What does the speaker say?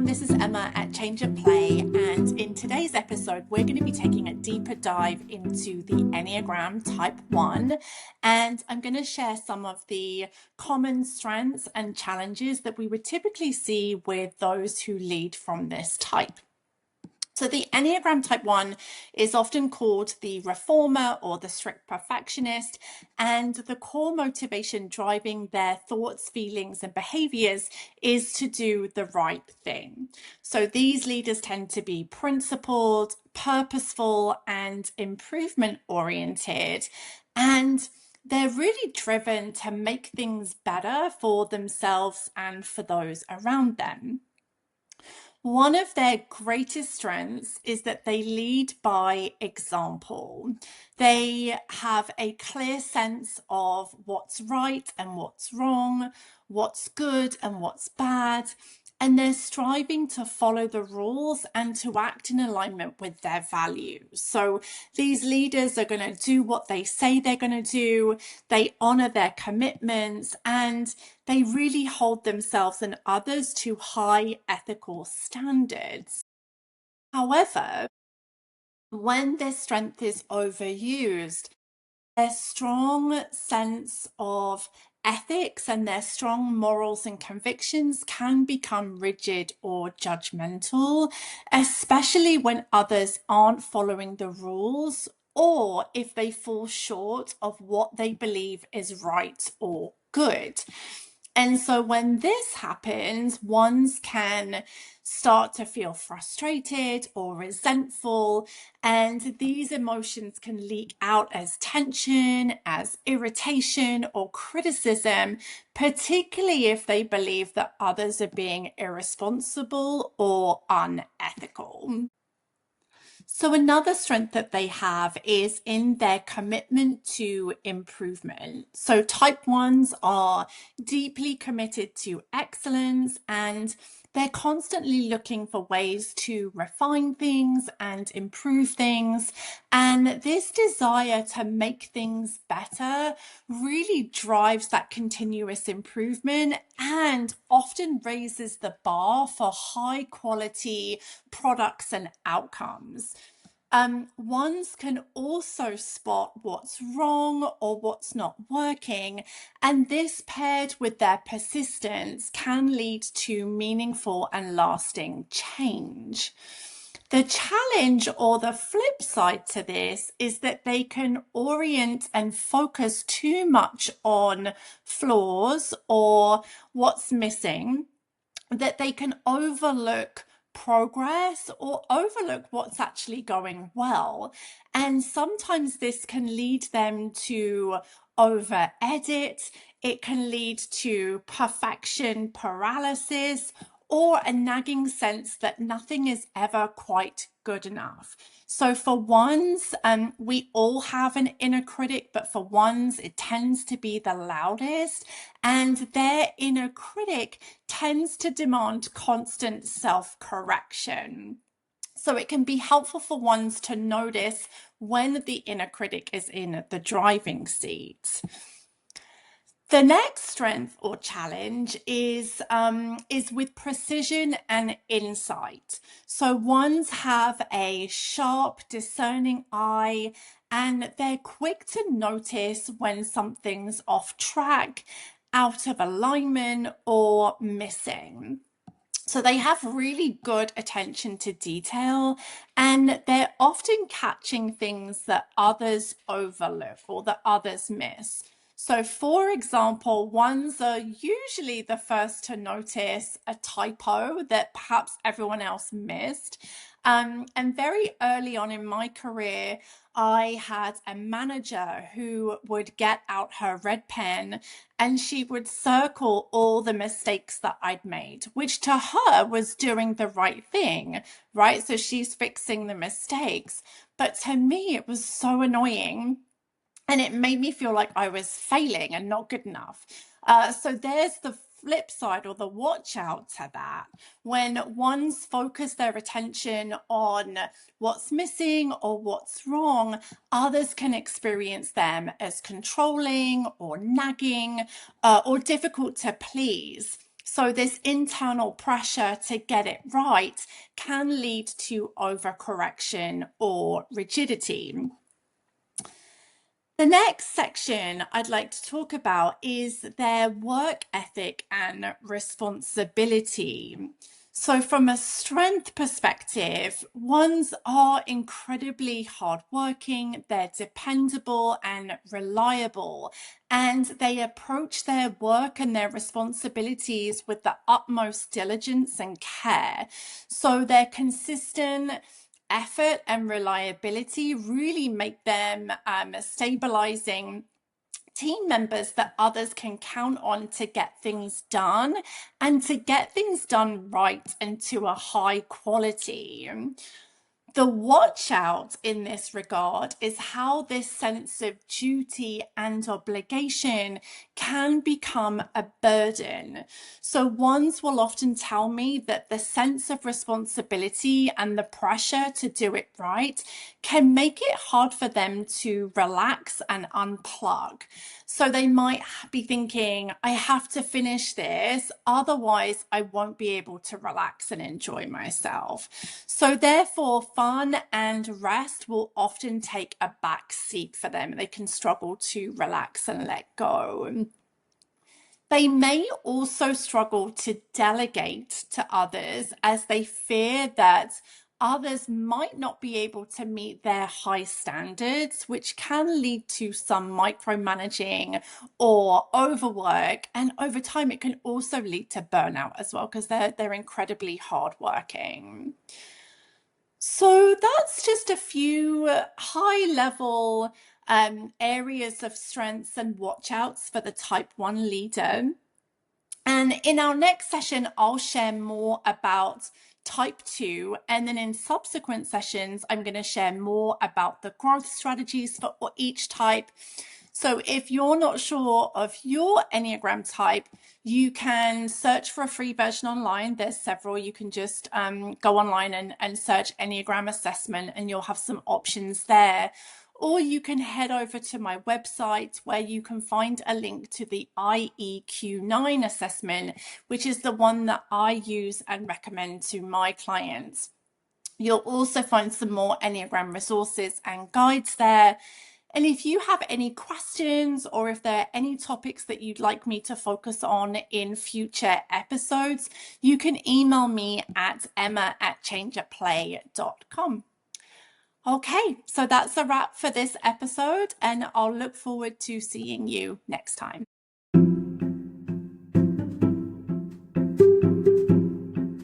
this is Emma at Change and Play, and in today's episode we're going to be taking a deeper dive into the Enneagram Type 1, and I'm going to share some of the common strengths and challenges that we would typically see with those who lead from this type. So the Enneagram Type 1 is often called the reformer or the strict perfectionist, and the core motivation driving their thoughts, feelings, and behaviors is to do the right thing. So these leaders tend to be principled, purposeful, and improvement oriented, and they're really driven to make things better for themselves and for those around them. One of their greatest strengths is that they lead by example. They have a clear sense of what's right and what's wrong, what's good and what's bad, and they're striving to follow the rules and to act in alignment with their values. So these leaders are going to do what they say they're going to do. They honor their commitments, and they really hold themselves and others to high ethical standards. However, when their strength is overused, their strong sense of ethics and their strong morals and convictions can become rigid or judgmental, especially when others aren't following the rules or if they fall short of what they believe is right or good. And so when this happens, ones can start to feel frustrated or resentful, and these emotions can leak out as tension, as irritation, or criticism, particularly if they believe that others are being irresponsible or unethical. So another strength that they have is in their commitment to improvement. So type ones are deeply committed to excellence, and they're constantly looking for ways to refine things and improve things. And this desire to make things better really drives that continuous improvement and often raises the bar for high quality products and outcomes. Ones can also spot what's wrong or what's not working, and this paired with their persistence can lead to meaningful and lasting change. The challenge or the flip side to this is that they can orient and focus too much on flaws or what's missing, that they can overlook progress or overlook what's actually going well. And sometimes this can lead them to over edit. It can lead to perfection paralysis or a nagging sense that nothing is ever quite good enough. So for ones, we all have an inner critic, but for ones, it tends to be the loudest, and their inner critic tends to demand constant self-correction. So it can be helpful for ones to notice when the inner critic is in the driving seat. The next strength or challenge is with precision and insight. So ones have a sharp, discerning eye, and they're quick to notice when something's off track, out of alignment, or missing. So they have really good attention to detail, and they're often catching things that others overlook or that others miss. So for example, ones are usually the first to notice a typo that perhaps everyone else missed. And very early on in my career, I had a manager who would get out her red pen and she would circle all the mistakes that I'd made, which to her was doing the right thing, right? So she's fixing the mistakes. But to me, it was so annoying. And it made me feel like I was failing and not good enough. So there's the flip side or the watch out to that. When ones focus their attention on what's missing or what's wrong, others can experience them as controlling or nagging or difficult to please. So this internal pressure to get it right can lead to overcorrection or rigidity. The next section I'd like to talk about is their work ethic and responsibility. So from a strength perspective, ones are incredibly hardworking, they're dependable and reliable, and they approach their work and their responsibilities with the utmost diligence and care. So they're consistent, effort and reliability really make them stabilizing team members that others can count on to get things done and to get things done right and to a high quality. The watch out in this regard is how this sense of duty and obligation can become a burden. So ones will often tell me that the sense of responsibility and the pressure to do it right can make it hard for them to relax and unplug. So they might be thinking, I have to finish this, otherwise I won't be able to relax and enjoy myself. So therefore, fun and rest will often take a back seat for them. They can struggle to relax and let go. They may also struggle to delegate to others as they fear that others might not be able to meet their high standards, which can lead to some micromanaging or overwork. And over time, it can also lead to burnout as well, because they're incredibly hardworking. So that's just a few high level areas of strengths and watch outs for the type 1 leader. And in our next session, I'll share more about type 2. And then in subsequent sessions, I'm going to share more about the growth strategies for each type. So if you're not sure of your Enneagram type, you can search for a free version online. There's several. You can just go online and search Enneagram assessment, and you'll have some options there. Or you can head over to my website where you can find a link to the IEQ9 assessment, which is the one that I use and recommend to my clients. You'll also find some more Enneagram resources and guides there. And if you have any questions or if there are any topics that you'd like me to focus on in future episodes, you can email me at emma@changeatplay.com. Okay, so that's a wrap for this episode, and I'll look forward to seeing you next time.